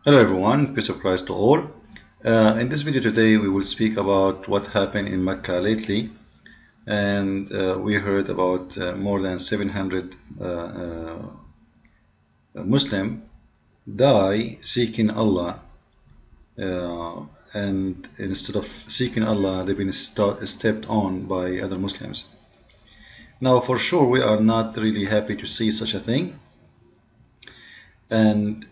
Hello everyone, peace of Christ to all. In this video today we will speak about what happened in Mecca lately, and we heard about more than 700 Muslim die seeking Allah, and instead of seeking Allah they've been stepped on by other Muslims. Now for sure we are not really happy to see such a thing, and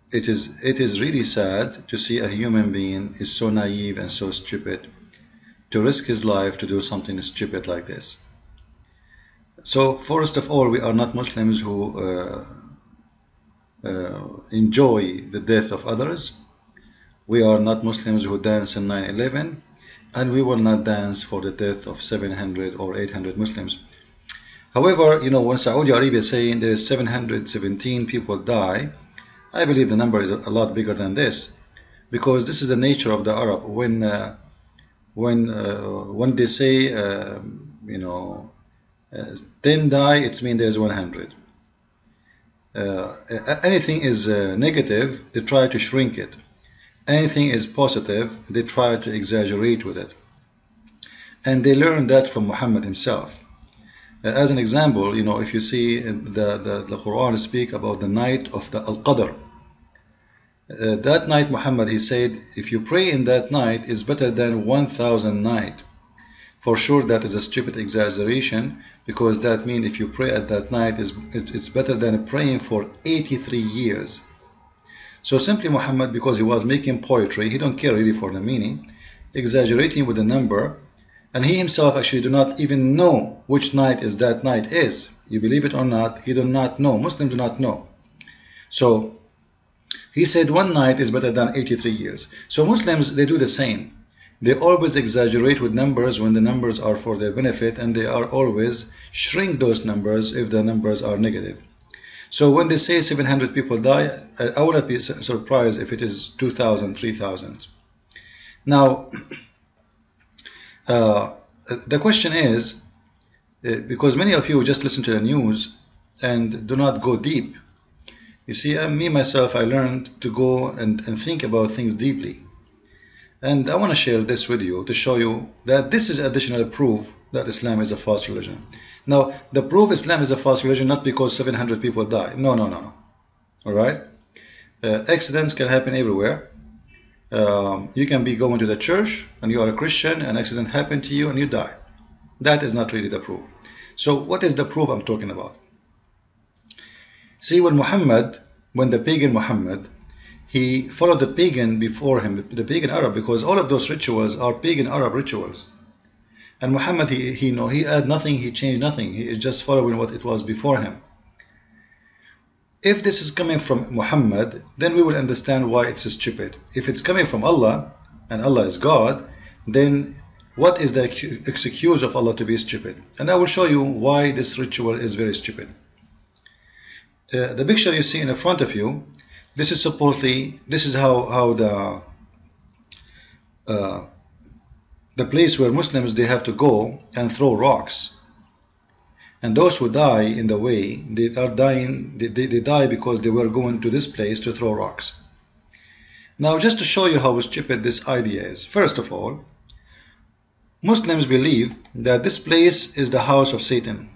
it is really sad to see a human being is so naive and so stupid to risk his life to do something stupid like this. So first of all, we are not Muslims who enjoy the death of others. We are not Muslims who dance in 9/11, and we will not dance for the death of 700 or 800 Muslims. However, you know, when Saudi Arabia is saying there is 717 people die, I believe the number is a lot bigger than this, because this is the nature of the Arab. When they say 10 die, it means there's 100. Anything is negative, they try to shrink it. Anything is positive, they try to exaggerate with it. And they learned that from Muhammad himself. As an example, you know, if you see the Quran speak about the night of the Al-Qadr, that night Muhammad, he said, if you pray in that night is better than 1,000 nights. For sure that is a stupid exaggeration, because that means if you pray at that night it's better than praying for 83 years. So simply Muhammad, because he was making poetry, he don't care really for the meaning, exaggerating with the number. And he himself actually do not even know which night is that night is. You believe it or not, he do not know. Muslims do not know. So he said one night is better than 83 years. So Muslims, they do the same. They always exaggerate with numbers when the numbers are for their benefit, and they are always shrink those numbers if the numbers are negative. So when they say 700 people die, I will not be surprised if it is 2,000, 3,000. Now, the question is, because many of you just listen to the news and do not go deep. You see, me myself, I learned to go and think about things deeply. And I want to share this with you to show you that this is additional proof that Islam is a false religion. Now, the proof Islam is a false religion not because 700 people die. No. Alright? Accidents can happen everywhere. You can be going to the church and you are a Christian, an accident happened to you and you die. That is not really the proof. So what is the proof I'm talking about? See, when the pagan Muhammad, he followed the pagan before him, the pagan Arab, because all of those rituals are pagan Arab rituals. And Muhammad, he added nothing, he changed nothing. He is just following what it was before him. If this is coming from Muhammad, then we will understand why it's stupid. If it's coming from Allah, and Allah is God, then what is the excuse of Allah to be stupid? And I will show you why this ritual is very stupid. The picture you see in front of you, this is how the place where Muslims, they have to go and throw rocks. And those who die in the way, they are dying, they die because they were going to this place to throw rocks. Now, just to show you how stupid this idea is, first of all, Muslims believe that this place is the house of Satan.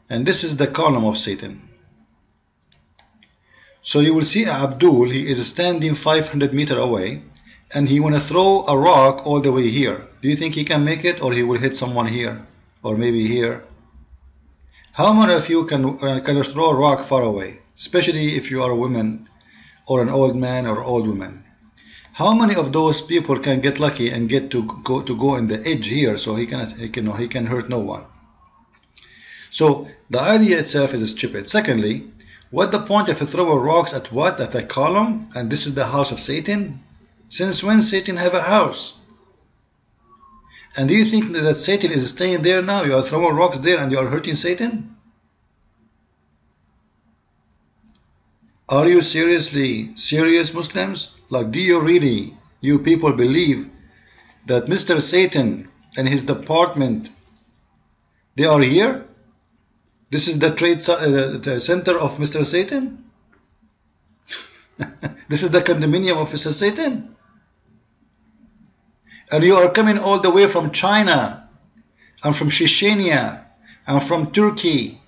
And this is the column of Satan. So you will see Abdul, he is standing 500 meters away, and he want to throw a rock all the way here. Do you think he can make it, or he will hit someone here? Or maybe here? How many of you can throw a rock far away, especially if you are a woman or an old man or old woman? How many of those people can get lucky and get to go in the edge here, so he can hurt no one? So the idea itself is stupid. Secondly, what the point of throwing rocks at what? At a column? And this is the house of Satan? Since when Satan have a house? And do you think that Satan is staying there now? You are throwing rocks there and you are hurting Satan? Are you seriously serious, Muslims? Like, do you really, you people, believe that Mr. Satan and his department, they are here? This is the trade center of Mr. Satan? This is the condominium of Mr. Satan. And you are coming all the way from China, and from Chechnya, and from Turkey,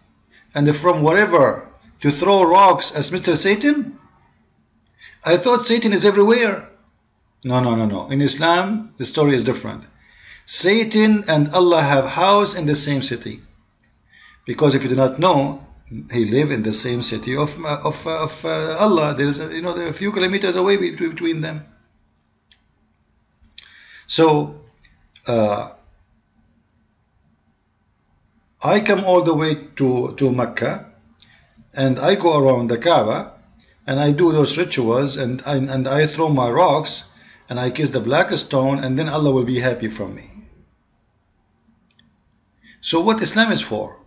and from wherever, to throw rocks as Mr. Satan? I thought Satan is everywhere. No, no, no, no. In Islam, the story is different. Satan and Allah have house in the same city. Because if you do not know, he live in the same city of Allah. There is, there are a few kilometers away between them. So, I come all the way to Mecca, and I go around the Kaaba, and I do those rituals, and I throw my rocks, and I kiss the black stone, and then Allah will be happy from me. So what Islam is for?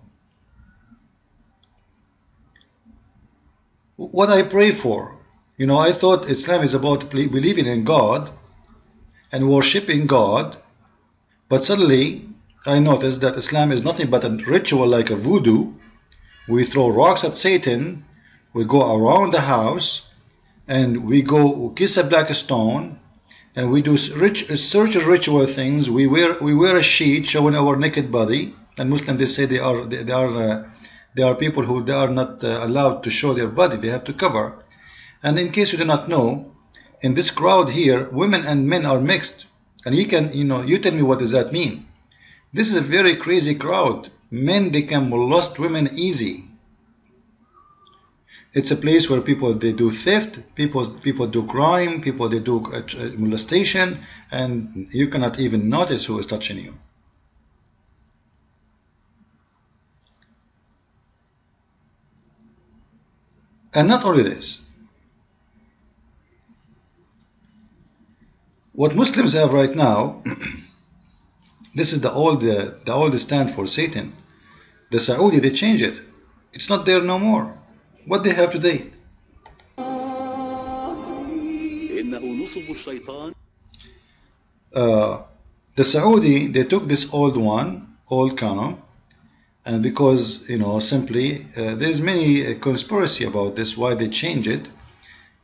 What I pray for? I thought Islam is about believing in God and worshipping God, but suddenly I noticed that Islam is nothing but a ritual like a voodoo. We throw rocks at Satan, we go around the house, and we go kiss a black stone, and we do search ritual things. We wear a sheet showing our naked body, and Muslims, they say they are people who they are not allowed to show their body, they have to cover. And in case you do not know, in this crowd here, women and men are mixed. And you tell me, what does that mean? This is a very crazy crowd. Men, they can molest women easy. It's a place where people, they do theft, people do crime, people, they do molestation, and you cannot even notice who is touching you. And not only this, what Muslims have right now, this is the old stand for Satan. The Saudi, they change it. It's not there no more. What they have today? The Saudi, they took this old canon, and because simply there's many conspiracy about this, why they change it.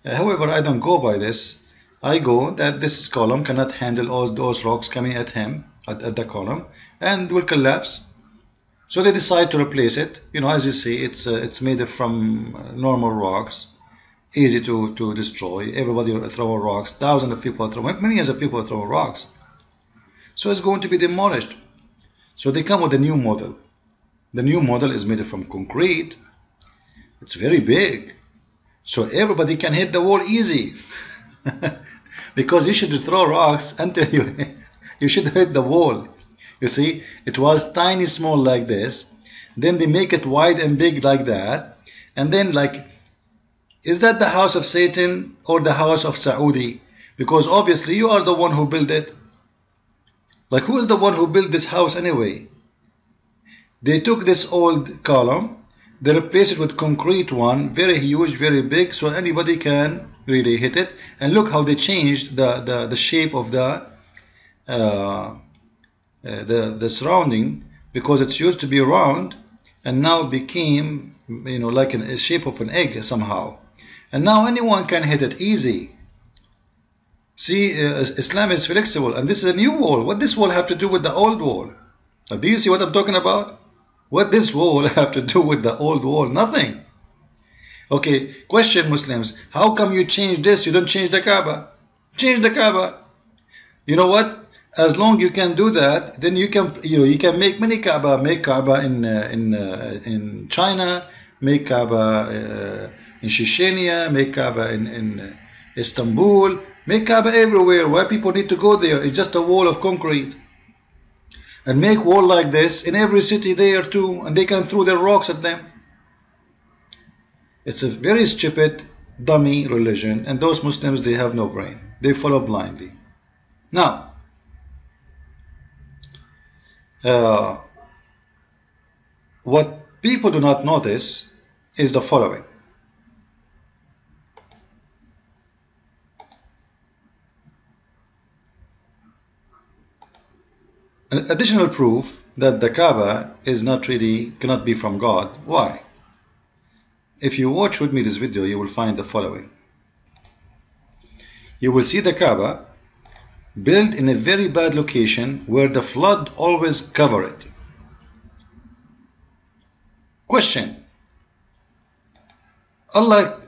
However, I don't go by this. I go that this column cannot handle all those rocks coming at him at the column, and will collapse. So they decide to replace it. As you see, it's made from normal rocks, easy to destroy. Everybody throw rocks. Thousands of people throw, millions of people throw rocks. So it's going to be demolished. So they come with a new model. The new model is made from concrete. It's very big, so everybody can hit the wall easy. Because you should throw rocks until you should hit the wall. You see, it was tiny, small like this. Then they make it wide and big like that. And then, is that the house of Satan or the house of Saudi? Because obviously you are the one who built it. Who is the one who built this house anyway? They took this old column, they replaced it with concrete one, very huge, very big, so anybody can really hit it. And look how they changed the shape of the surrounding, because it used to be round and now became like a shape of an egg somehow, and now anyone can hit it easy. See, Islam is flexible, and this is a new wall. What this wall have to do with the old wall? Do you see what I'm talking about? What this wall have to do with the old wall? Nothing. Okay, question, Muslims, how come you change this? You don't change the Kaaba. Change the Kaaba. You know what? As long you can do that, then you can make many Kaaba. Make Kaaba in China, make Kaaba in Chechnya, make Kaaba in Istanbul, make Kaaba everywhere. Why people need to go there? It's just a wall of concrete. And make wall like this in every city there too, and they can throw their rocks at them. It's a very stupid, dummy religion, and those Muslims, they have no brain. They follow blindly. Now, what people do not notice is the following. An additional proof that the Kaaba is cannot be from God. Why? If you watch with me this video, you will find the following. you will see the Kaaba built in a very bad location where the flood always cover it. Question: Allah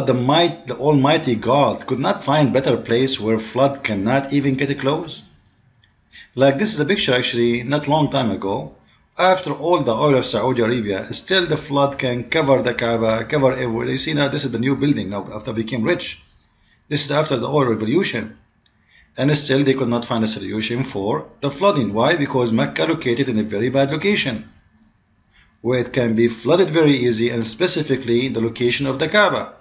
the Almighty God could not find better place where flood cannot even get close? Like this is a picture actually not long time ago. After all the oil of Saudi Arabia, still the flood can cover the Kaaba, cover everywhere. You see now this is the new building now after they became rich. This is after the oil revolution. And still they could not find a solution for the flooding. Why? Because Mecca located in a very bad location, where it can be flooded very easy, and specifically the location of the Kaaba.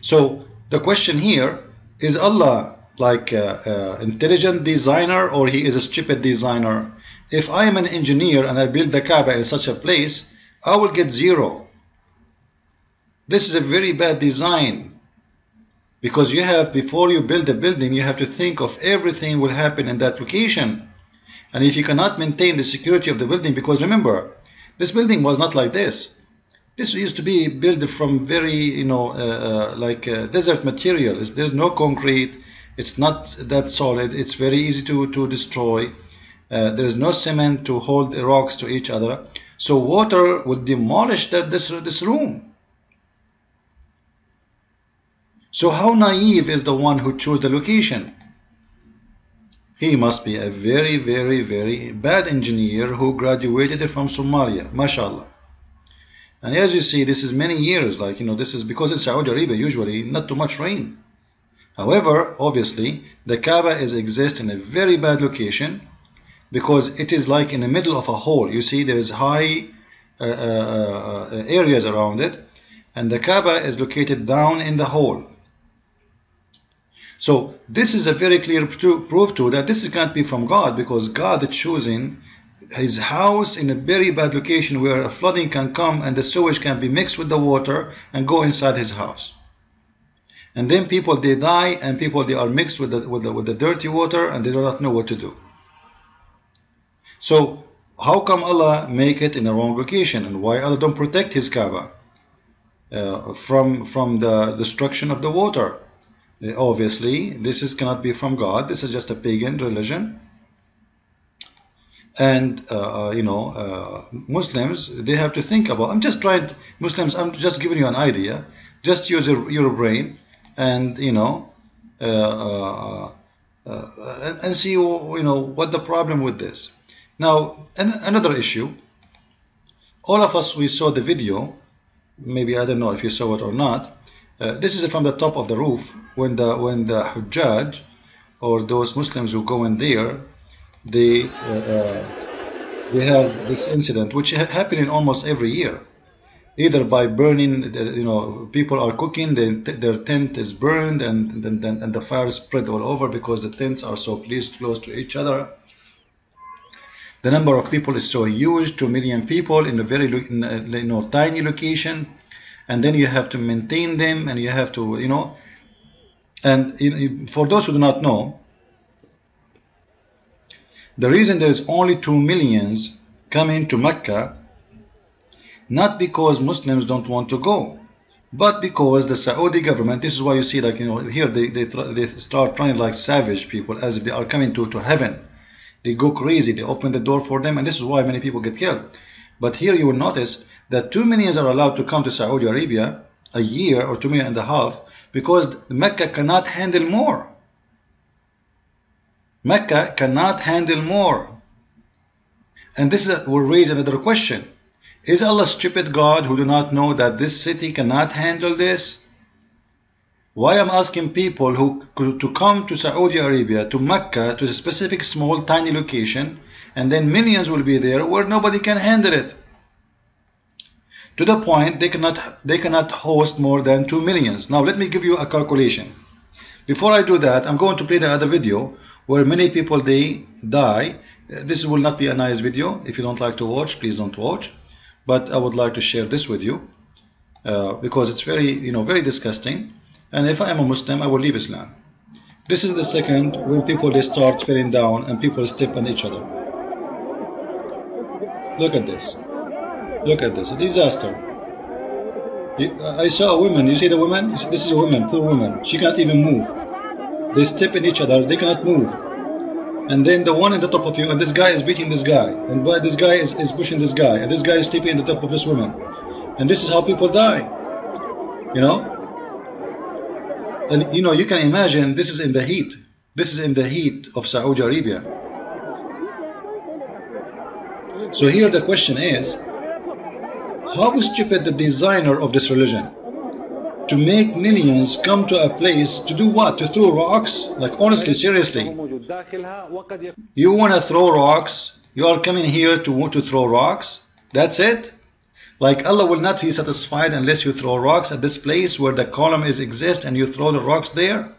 So the question here, is Allah like an intelligent designer or he is a stupid designer? If I am an engineer and I build the Kaaba in such a place, I will get 0. This is a very bad design, because you have, before you build a building, you have to think of everything will happen in that location. And if you cannot maintain the security of the building, because remember, this building was not like this. This used to be built from very, desert material. There's no concrete. It's not that solid. It's very easy to destroy. There is no cement to hold the rocks to each other. So water will demolish this room. So how naive is the one who chose the location? He must be a very, very, very bad engineer who graduated from Somalia, mashallah. And as you see, this is many years, this is because in Saudi Arabia usually not too much rain. However, obviously, the Kaaba exists in a very bad location because it is like in the middle of a hole. You see, there is high areas around it, and the Kaaba is located down in the hole. So this is a very clear proof to that this can't be from God, because God is choosing his house in a very bad location where a flooding can come and the sewage can be mixed with the water and go inside his house. And then people, they die, and people, they are mixed with the dirty water, and they do not know what to do. So how come Allah make it in the wrong location, and why Allah don't protect his Kaaba from the destruction of the water? Obviously, this cannot be from God. This is just a pagan religion. And Muslims, they have to think about. I'm just giving you an idea. Just use your brain, and and see what the problem with this. Now, another issue. All of us, we saw the video. Maybe I don't know if you saw it or not. This is from the top of the roof when the Hujjaj, or those Muslims who go in there, they have this incident which happening almost every year, either by burning. People are cooking, their tent is burned, and the fire spread all over because the tents are so close to each other. The number of people is so huge, 2 million people in a very tiny location. And then you have to maintain them, and you have to, and for those who do not know, the reason there is only 2 millions coming to Mecca, not because Muslims don't want to go, but because the Saudi government, this is why you see, here they start trying like savage people, as if they are coming to heaven. They go crazy, they open the door for them, and this is why many people get killed. But here you will notice that 2 million are allowed to come to Saudi Arabia a year, or 2.5 million, because Mecca cannot handle more. Mecca cannot handle more. And this will raise another question. Is Allah a stupid God who do not know that this city cannot handle this? Why I'm asking people to come to Saudi Arabia, to Mecca, to a specific small tiny location, and then millions will be there where nobody can handle it. To the point they cannot host more than 2 millions. Now let me give you a calculation. Before I do that, I'm going to play the other video where many people, they die. This will not be a nice video. If you don't like to watch, please don't watch. But I would like to share this with you because it's very, very disgusting. And if I am a Muslim, I will leave Islam. This is the second when people, they start falling down and people step on each other. Look at this. Look at this, a disaster. I saw a woman. You see the woman? This is a woman, poor woman. She cannot even move. They step in each other. They cannot move. And then the one on the top of you, and this guy is beating this guy, and this guy is pushing this guy, and this guy is sleeping on the top of this woman. And this is how people die. You know? And you know, you can imagine this is in the heat. This is in the heat of Saudi Arabia. So here the question is, how stupid the designer of this religion to make millions come to a place to do what? To throw rocks? Like honestly, seriously. You want to throw rocks? You are coming here to throw rocks? That's it? Like Allah will not be satisfied unless you throw rocks at this place where the column exist and you throw the rocks there?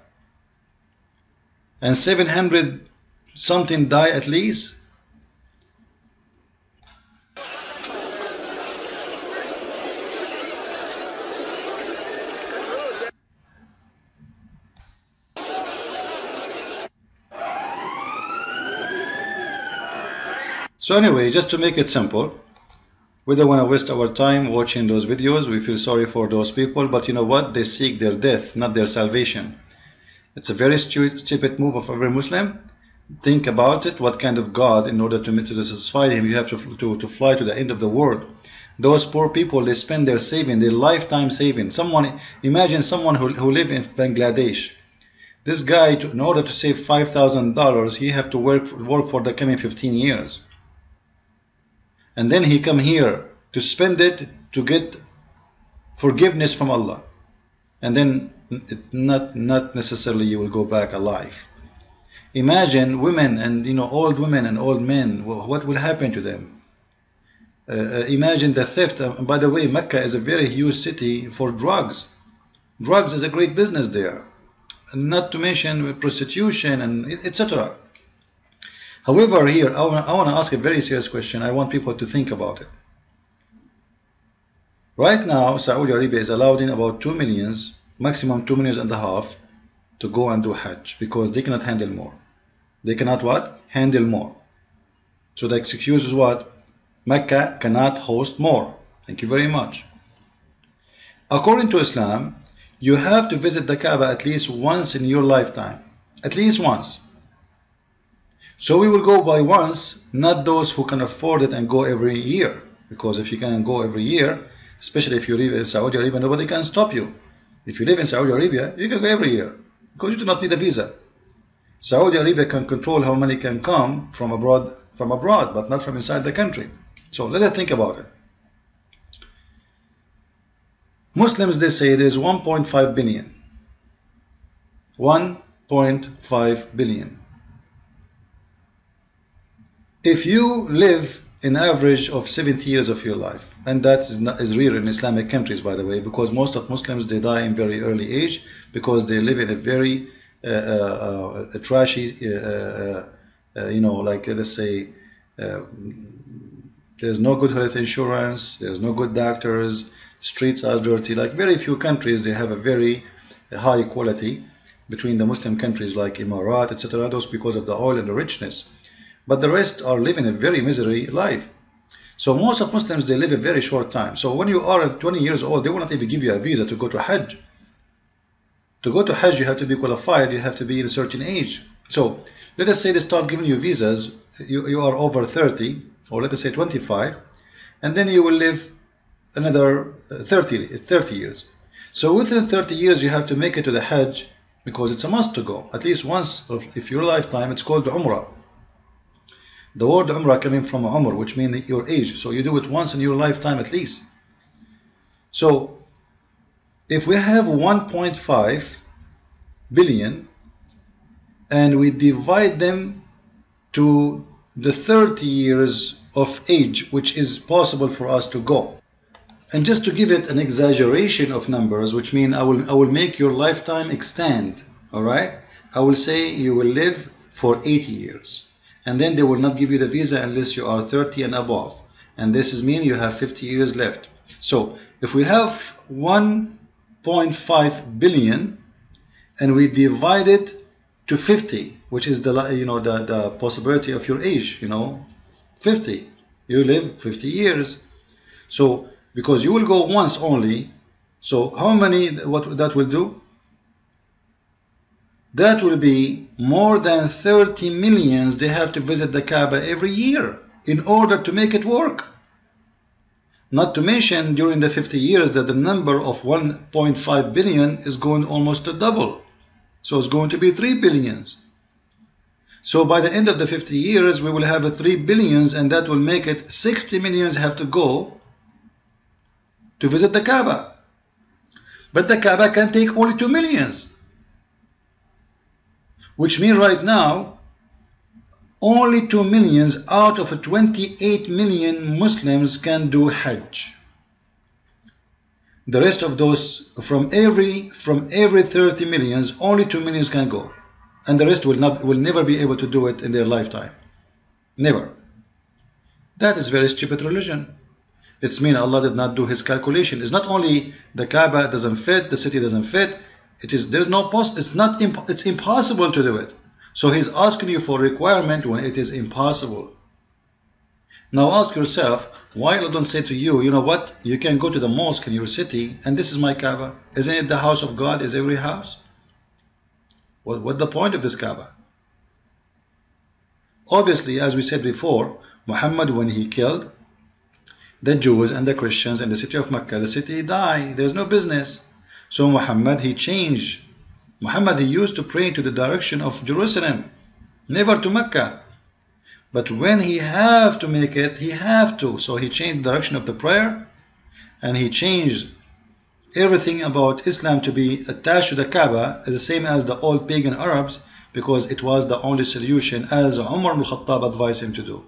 And 700 something die at least? So anyway, just to make it simple, we don't want to waste our time watching those videos. We feel sorry for those people, but you know what? They seek their death, not their salvation. It's a very stupid move of every Muslim. Think about it. What kind of God, in order to satisfy him, you have to fly to the end of the world. Those poor people, they spend their saving, their lifetime saving. Imagine someone who live in Bangladesh. This guy, in order to save $5,000, he have to work for the coming 15 years. And then he come here to spend it to get forgiveness from Allah. And then not necessarily you will go back alive. Imagine women and old women and old men, what will happen to them? Imagine the theft. By the way, Mecca is a very huge city for drugs. Drugs is a great business there. And not to mention prostitution and etc. However, here I want to ask a very serious question. I want people to think about it. Right now, Saudi Arabia is allowed in about 2 millions, maximum 2.5 million to go and do Hajj because they cannot handle more. They cannot what? Handle more. So the excuse is what? Mecca cannot host more. Thank you very much. According to Islam, you have to visit the Kaaba at least once in your lifetime. At least once. So we will go by once, not those who can afford it and go every year. Because if you can go every year, especially if you live in Saudi Arabia, nobody can stop you. If you live in Saudi Arabia, you can go every year. Because you do not need a visa. Saudi Arabia can control how many can come from abroad, but not from inside the country. So let us think about it. Muslims, they say there is 1.5 billion. 1.5 billion. If you live an average of 70 years of your life, and that is rare in Islamic countries, by the way, because most of Muslims, they die in very early age because they live in a very trashy, like let's say, there's no good health insurance, there's no good doctors, streets are dirty. Like very few countries, they have a very high quality between the Muslim countries like Emirat, etc. Those because of the oil and the richness. But the rest are living a very misery life. So most of Muslims, they live a very short time. So when you are 20 years old, they will not even give you a visa to go to Hajj. To go to Hajj, you have to be qualified, you have to be in a certain age. So let us say they start giving you visas, you are over 30, or let us say 25, and then you will live another 30 years. So within 30 years, you have to make it to the Hajj because it's a must to go. At least once, if your lifetime, it's called Umrah. The word Umrah coming from Umr, which means your age. So you do it once in your lifetime at least. So if we have 1.5 billion and we divide them to the 30 years of age which is possible for us to go, and just to give it an exaggeration of numbers, which means I will make your lifetime extend, all right? I will say you will live for 80 years. And then they will not give you the visa unless you are 30 and above. And this is mean you have 50 years left. So if we have 1.5 billion and we divide it to 50, which is the possibility of your age, 50, you live 50 years. So because you will go once only, So how many, what that will do? That will be more than 30 millions. They have to visit the Kaaba every year in order to make it work. Not to mention during the 50 years that the number of 1.5 billion is going almost to double. So it's going to be 3 billions. So by the end of the 50 years, we will have a 3 billions, and that will make it 60 millions have to go to visit the Kaaba. But the Kaaba can take only 2 millions. Which means right now, only 2 millions out of 28 million Muslims can do Hajj. The rest of those, from every 30 millions, only 2 millions can go. And the rest will never be able to do it in their lifetime. Never. That is very stupid religion. It's mean Allah did not do his calculation. It's not only the Kaaba doesn't fit, the city doesn't fit. It's impossible to do it. So he's asking you for requirement when it is impossible. Now ask yourself, why Allah don't say to you, you know what, you can go to the mosque in your city, and this is my Kaaba. Isn't it the house of God? Is every house? What's the point of this Kaaba? Obviously, as we said before, Muhammad, when he killed the Jews and the Christians in the city of Mecca, the city died. There's no business. So Muhammad, he changed. Muhammad, he used to pray to the direction of Jerusalem, never to Mecca. But when he have to make it, he have to. So he changed the direction of the prayer, and he changed everything about Islam to be attached to the Kaaba, the same as the old pagan Arabs, because it was the only solution, as Umar ibn Khattab advised him to do.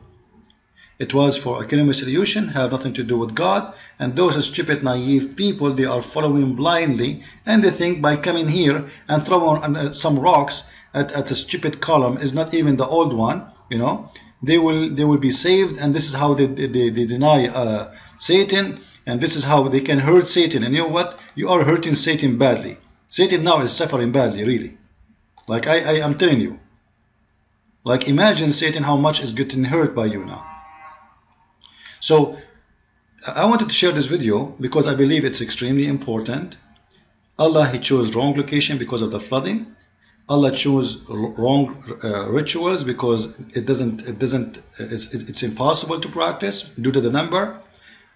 It was for economic solution, have nothing to do with God, and those stupid, naive people, they are following blindly, and they think by coming here and throwing some rocks at a stupid column, is not even the old one, you know, they will be saved, and this is how they deny Satan, and this is how they can hurt Satan. And you know what? You are hurting Satan badly. Satan now is suffering badly, really. Like I am telling you. Like imagine Satan how much is getting hurt by you now. So I wanted to share this video because I believe it's extremely important. Allah, he chose wrong location because of the flooding. Allah chose wrong rituals because it's impossible to practice due to the number.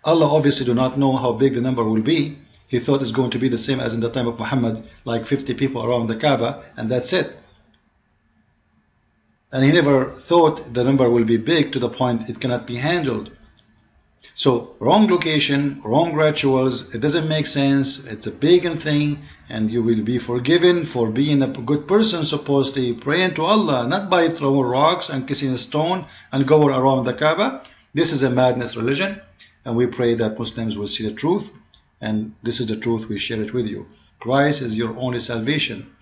Allah obviously do not know how big the number will be. He thought it's going to be the same as in the time of Muhammad, like 50 people around the Kaaba, and that's it. And he never thought the number will be big to the point it cannot be handled. So wrong location, wrong rituals, it doesn't make sense. It's a pagan thing, and you will be forgiven for being a good person, supposedly praying to Allah, not by throwing rocks and kissing a stone and going around the Kaaba. This is a madness religion, and we pray that Muslims will see the truth, and this is the truth, we share it with you. Christ is your only salvation,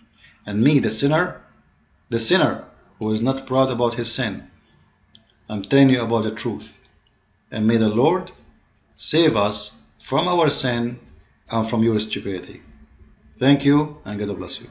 and me, the sinner who is not proud about his sin, I'm telling you about the truth. And may the Lord save us from our sin and from your stupidity. Thank you, and God bless you.